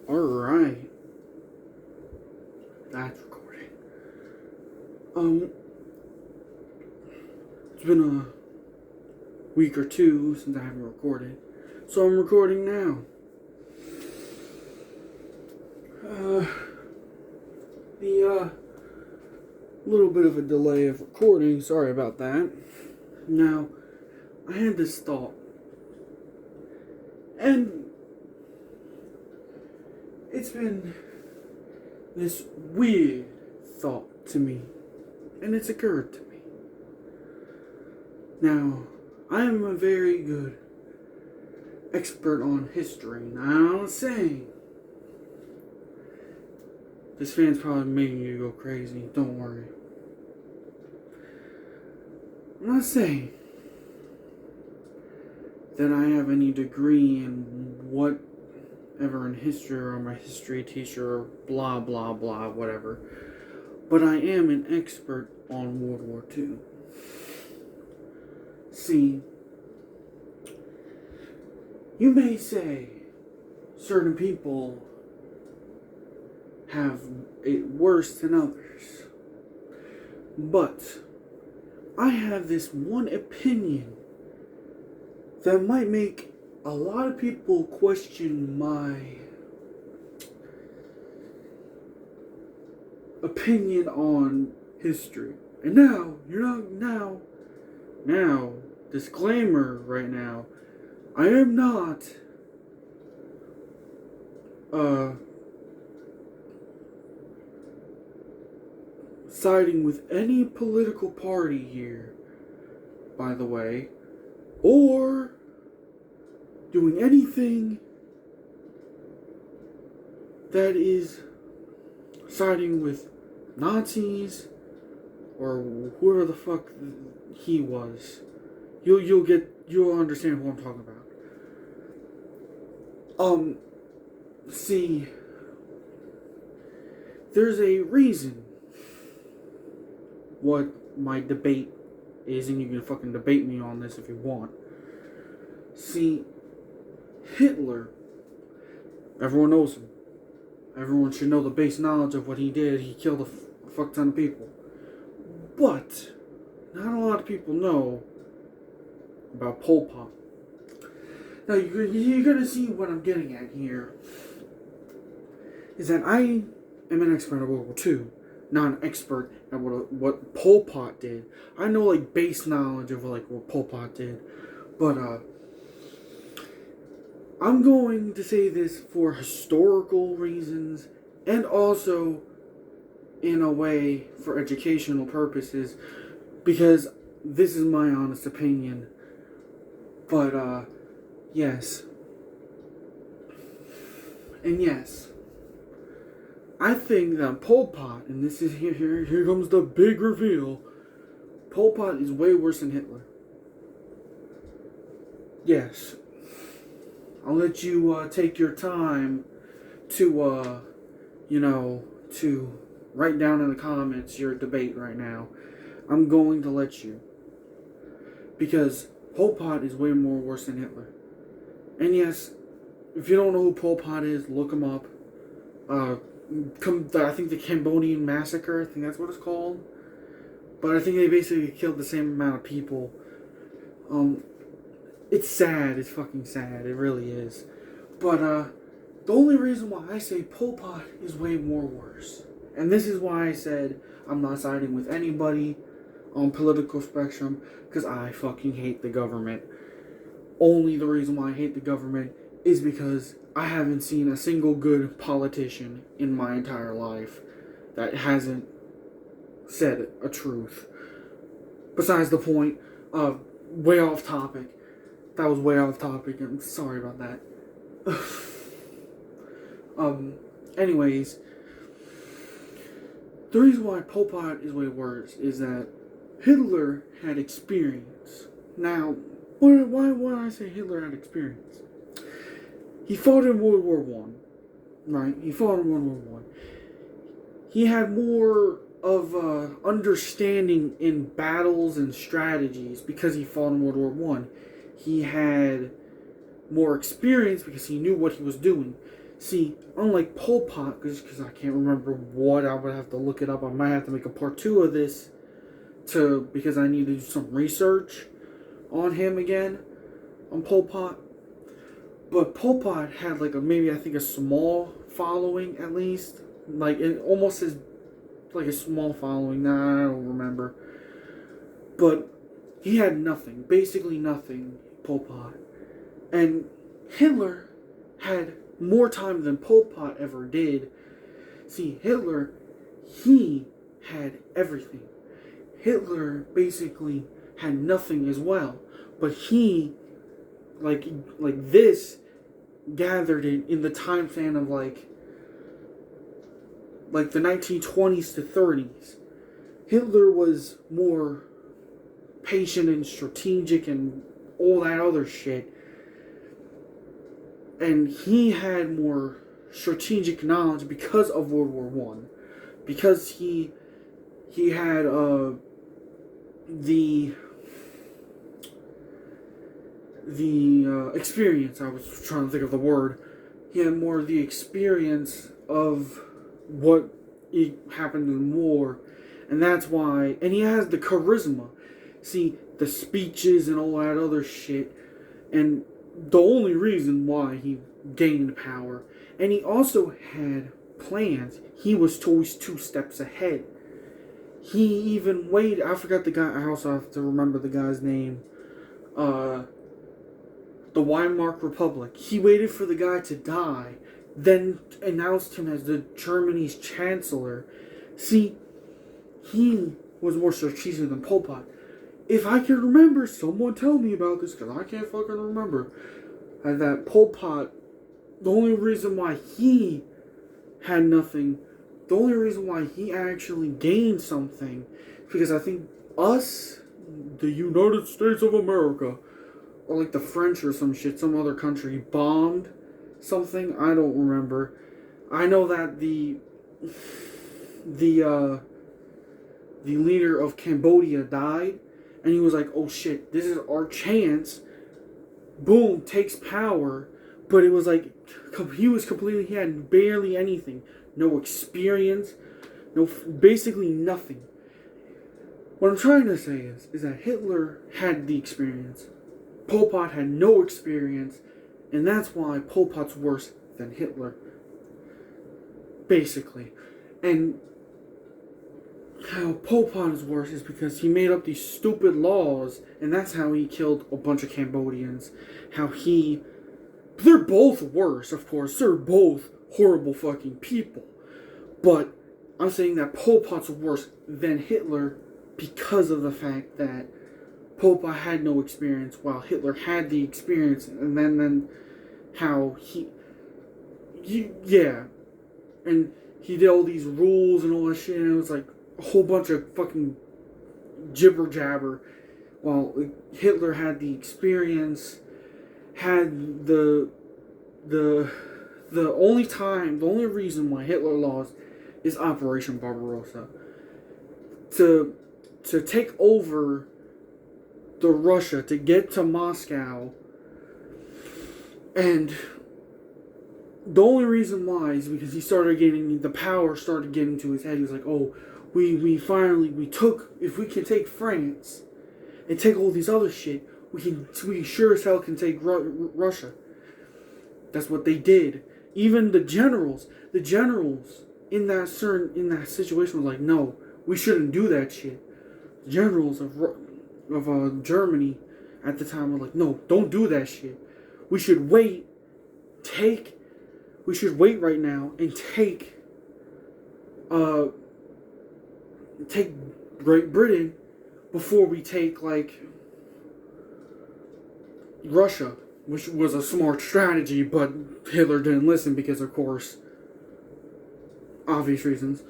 Alright. That's recording. It's been a week or two since I haven't recorded. So I'm recording now. The little bit of a delay of recording, sorry about that. Now, I had this thought. And it's been this weird thought to me. And it's occurred to me. Now, I am a very good expert on history. Now, I'm not saying this fan's probably making you go crazy. Don't worry. I'm not saying that I have any degree in whatever in history or I'm a history teacher or blah blah blah whatever. But I am an expert on World War II. See, you may say certain people have it worse than others, but I have this one opinion that might make a lot of people question my opinion on history. And now, disclaimer right now, I am not siding with any political party here, by the way, or doing anything that is siding with Nazis or whoever the fuck he was. You'll understand who I'm talking about. See, there's a reason what my debate is, and you can fucking debate me on this if you want. See, Hitler, everyone knows him. Everyone should know the base knowledge of what he did. He killed a fuck ton of people. But not a lot of people know about Pol Pot. Now, you're going to see what I'm getting at here. Is that I am an expert at World War II. Not an expert at what Pol Pot did. I know, like, base knowledge of, like, what Pol Pot did. But, I'm going to say this for historical reasons and also, in a way, for educational purposes, because this is my honest opinion. But, yes. And yes, I think that Pol Pot, and this is here comes the big reveal, Pol Pot is way worse than Hitler. Yes. I'll let you take your time to, to write down in the comments your debate right now. I'm going to let you. Because Pol Pot is way more worse than Hitler. And yes, if you don't know who Pol Pot is, look him up. I think the Cambodian Massacre, I think that's what it's called. But I think they basically killed the same amount of people. It's sad. It's fucking sad. It really is. But, the only reason why I say Pol Pot is way more worse, and this is why I said I'm not siding with anybody on political spectrum, because I fucking hate the government. Only the reason why I hate the government is because I haven't seen a single good politician in my entire life that hasn't said a truth. Besides the point of way off topic. That was way off topic. I'm sorry about that. Anyways, the reason why Pol Pot is way worse is that Hitler had experience. Now, why I say Hitler had experience? He fought in World War One, right? He fought in World War One. He had more of understanding in battles and strategies because he fought in World War One. He had more experience because he knew what he was doing. See, unlike Pol Pot, because I can't remember what, I would have to look it up. I might have to make a part 2 of this because I need to do some research on him again, on Pol Pot. But Pol Pot had like maybe I think a small following at least, like it almost as like a small following. Nah, I don't remember. But he had nothing, basically nothing, Pol Pot. And Hitler had more time than Pol Pot ever did. See, Hitler, he had everything. Hitler basically had nothing as well. But he, like this, gathered it in the time span of like the 1920s to 30s. Hitler was more patient and strategic and all that other shit. And he had more strategic knowledge because of World War One, because he had the experience. I was trying to think of the word. He had more of the experience of what happened in war, and that's why. And he has the charisma. See, the speeches and all that other shit, and the only reason why he gained power. And he also had plans. He was always 2 steps ahead. He even waited. I forgot the guy. I also have to remember the guy's name. The Weimar Republic. He waited for the guy to die, then announced him as the Germany's chancellor. See, he was more strategic than Pol Pot. If I can remember, someone tell me about this, because I can't fucking remember. That Pol Pot, the only reason why he had nothing, the only reason why he actually gained something, because I think us, the United States of America, or like the French or some shit, some other country, bombed something, I don't remember. I know that the leader of Cambodia died, and he was like, oh shit, this is our chance. Boom, takes power. But it was like, he had barely anything. No experience. Basically nothing. What I'm trying to say is that Hitler had the experience. Pol Pot had no experience. And that's why Pol Pot's worse than Hitler. Basically. And how Pol Pot is worse is because he made up these stupid laws, and that's how he killed a bunch of Cambodians. They're both worse, of course. They're both horrible fucking people. But I'm saying that Pol Pot's worse than Hitler because of the fact that Pol Pot had no experience while Hitler had the experience, and then how and he did all these rules and all that shit, and it was like a whole bunch of fucking jibber jabber. While Hitler had the experience, had the only reason why Hitler lost is Operation Barbarossa. To take over the Russia, to get to Moscow, and the only reason why is because the power started getting to his head. He was like, oh, if we can take France and take all these other shit, we sure as hell can take Russia. That's what they did. Even the generals in that situation were like, no, we shouldn't do that shit. The generals of Germany at the time were like, no, don't do that shit. We should wait right now and take Great Britain before we take like Russia, which was a smart strategy, but Hitler didn't listen because, of course, obvious reasons.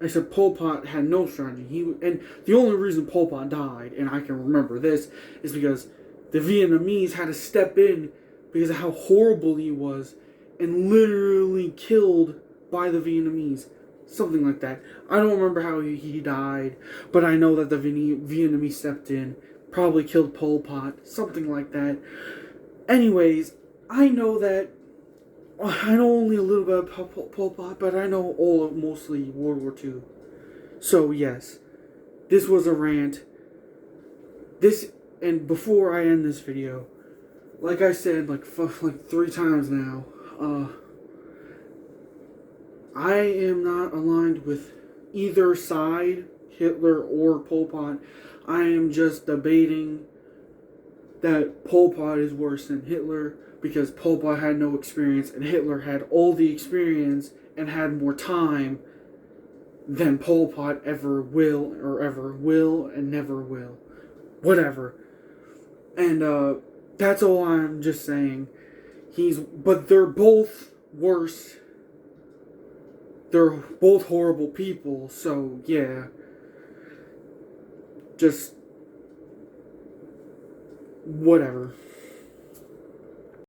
I said Pol Pot had no strategy. And the only reason Pol Pot died, and I can remember this, is because the Vietnamese had to step in because of how horrible he was, and literally killed by the Vietnamese. Something like that. I don't remember how he died, but I know that the Vietnamese stepped in, probably killed Pol Pot, something like that. Anyways, I know only a little bit about Pol Pot, but I know all of mostly World War II. So yes, this was a rant. And before I end this video, like I said like 3 times now, I am not aligned with either side, Hitler or Pol Pot. I am just debating that Pol Pot is worse than Hitler because Pol Pot had no experience and Hitler had all the experience and had more time than Pol Pot ever will and never will. Whatever. And that's all I'm just saying. But they're both worse. They're both horrible people, so yeah. Just whatever.